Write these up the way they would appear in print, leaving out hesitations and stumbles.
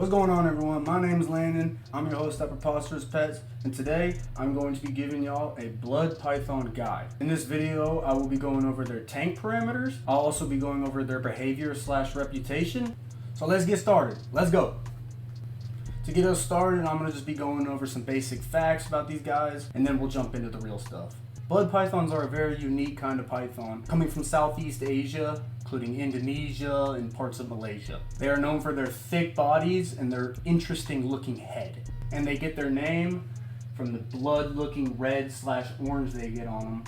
What's going on, everyone? My name is Landon. I'm your host at Preposterous Pets, and today I'm going to be giving y'all a blood python guide. In this video, I will be going over their tank parameters. I'll also be going over their behavior / reputation. So let's get started. Let's go. To get us started, I'm going to just be going over some basic facts about these guys, and then we'll jump into the real stuff. Blood pythons are a very unique kind of python, coming from Southeast Asia, including Indonesia and parts of Malaysia. They are known for their thick bodies and their interesting looking head. And they get their name from the blood looking red / orange they get on them.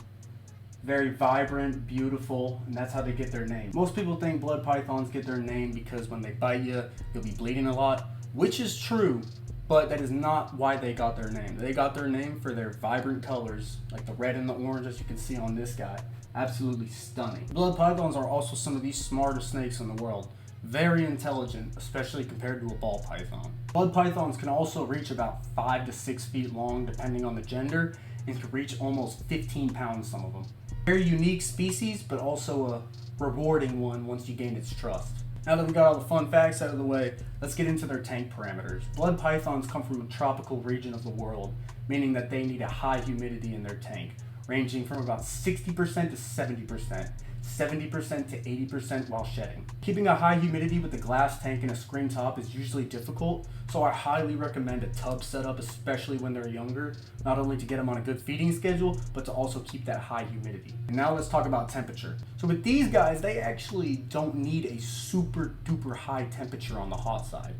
Very vibrant, beautiful, and that's how they get their name. Most people think blood pythons get their name because when they bite you, you'll be bleeding a lot, which is true, but that is not why they got their name. They got their name for their vibrant colors, like the red and the orange as you can see on this guy. Absolutely stunning. Blood pythons are also some of the smartest snakes in the world. Very intelligent, especially compared to a ball python. Blood pythons can also reach about 5 to 6 feet long depending on the gender, and can reach almost 15 pounds, some of them. Very unique species, but also a rewarding one once you gain its trust. Now that we got all the fun facts out of the way, let's get into their tank parameters. Blood pythons come from a tropical region of the world, meaning that they need a high humidity in their tank, ranging from about 60% to 70%, 70% to 80% while shedding. Keeping a high humidity with a glass tank and a screen top is usually difficult, so I highly recommend a tub setup, especially when they're younger, not only to get them on a good feeding schedule, but to also keep that high humidity. And now let's talk about temperature. So with these guys, they actually don't need a super duper high temperature on the hot side.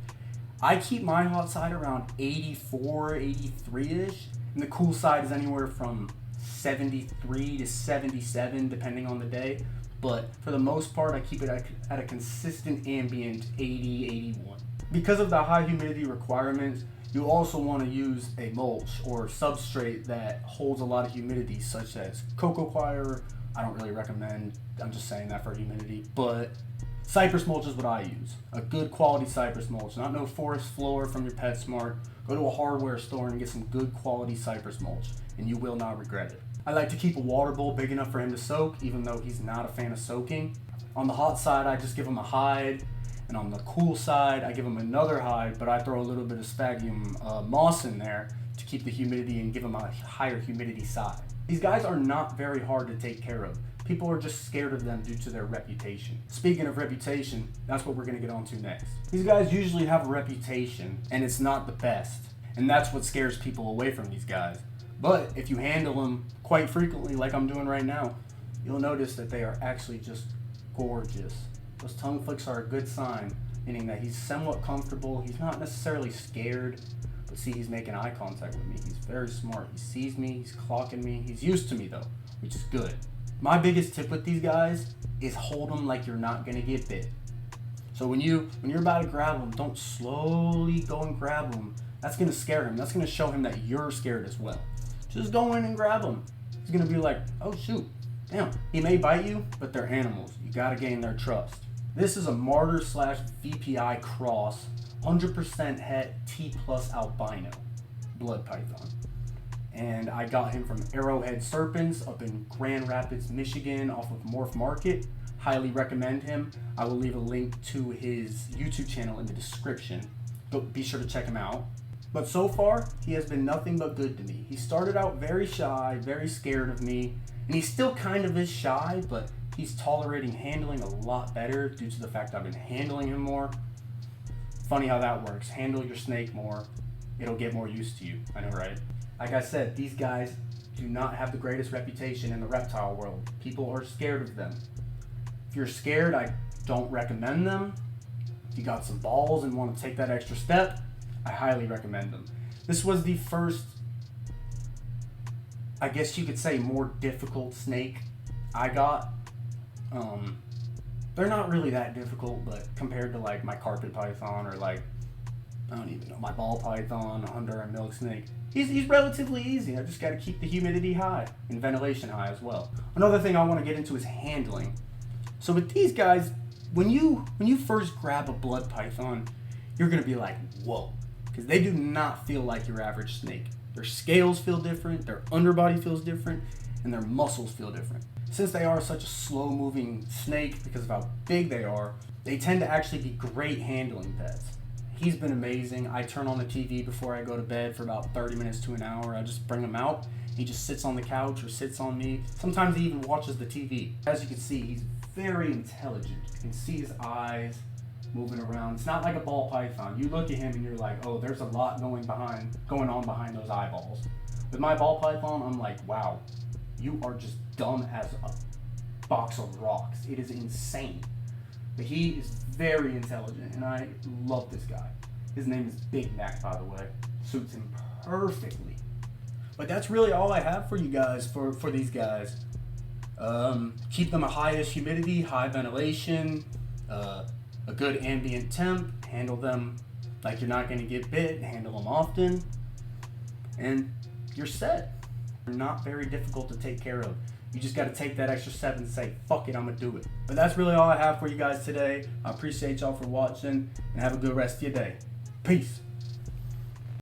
I keep my hot side around 84, 83-ish, and the cool side is anywhere from 73 to 77 depending on the day, but for the most part I keep it at a consistent ambient 80, 81. Because of the high humidity requirements, you also want to use a mulch or substrate that holds a lot of humidity, such as cocoa coir. I don't really recommend, I'm just saying that for humidity, but cypress mulch is what I use. A good quality cypress mulch, not no forest floor from your PetSmart. Go to a hardware store and get some good quality cypress mulch, and you will not regret it. I like to keep a water bowl big enough for him to soak, even though he's not a fan of soaking. On the hot side, I just give him a hide, and on the cool side, I give him another hide, but I throw a little bit of sphagnum moss in there to keep the humidity and give him a higher humidity side. These guys are not very hard to take care of. People are just scared of them due to their reputation. Speaking of reputation, that's what we're gonna get onto next. These guys usually have a reputation, and it's not the best. And that's what scares people away from these guys. But if you handle them quite frequently, like I'm doing right now, you'll notice that they are actually just gorgeous. Those tongue flicks are a good sign, meaning that he's somewhat comfortable. He's not necessarily scared, but see, he's making eye contact with me. He's very smart. He sees me, he's clocking me. He's used to me though, which is good. My biggest tip with these guys is hold them like you're not gonna get bit. So when you're about to grab them, don't slowly go and grab them. That's gonna scare him. That's gonna show him that you're scared as well. Just go in and grab him. He's gonna be like, oh shoot, damn. He may bite you, but they're animals. You gotta gain their trust. This is a martyr / VPI cross, 100% het T+ albino blood python. And I got him from ARROWHEAD Serpents up in Grand Rapids, Michigan off of Morph Market. Highly recommend him. I will leave a link to his YouTube channel in the description. Be sure to check him out. But so far, he has been nothing but good to me. He started out very shy, very scared of me, and he still kind of is shy, but he's tolerating handling a lot better due to the fact I've been handling him more. Funny how that works. Handle your snake more, it'll get more used to you. I know, right? Like I said, these guys do not have the greatest reputation in the reptile world. People are scared of them. If you're scared, I don't recommend them. If you got some balls and want to take that extra step, I highly recommend them. This was the first, I guess you could say, more difficult snake I got. They're not really that difficult, but compared to like my carpet python or like, I don't even know, my ball python, a Honduran milk snake, he's relatively easy. I just got to keep the humidity high and ventilation high as well. Another thing I want to get into is handling. So with these guys, when you first grab a blood python, you're gonna be like, whoa, because they do not feel like your average snake. Their scales feel different, their underbody feels different, and their muscles feel different. Since they are such a slow-moving snake because of how big they are, they tend to actually be great handling pets. He's been amazing. I turn on the TV before I go to bed for about 30 minutes to an hour. I just bring him out. He just sits on the couch or sits on me. Sometimes he even watches the TV. As you can see, he's very intelligent. You can see his eyes moving around. It's not like a ball python. You look at him and you're like, oh, there's a lot going on behind those eyeballs. With my ball python, I'm like, wow, you are just dumb as a box of rocks. It is insane. But he is very intelligent, and I love this guy. His name is Big Mac, by the way. Suits him perfectly. But that's really all I have for you guys, for these guys. Keep them a high-ish humidity, high ventilation, a good ambient temp. Handle them like you're not going to get bit. Handle them often. And you're set. They're not very difficult to take care of. You just got to take that extra step and say, fuck it, I'm going to do it. But that's really all I have for you guys today. I appreciate y'all for watching, and have a good rest of your day. Peace.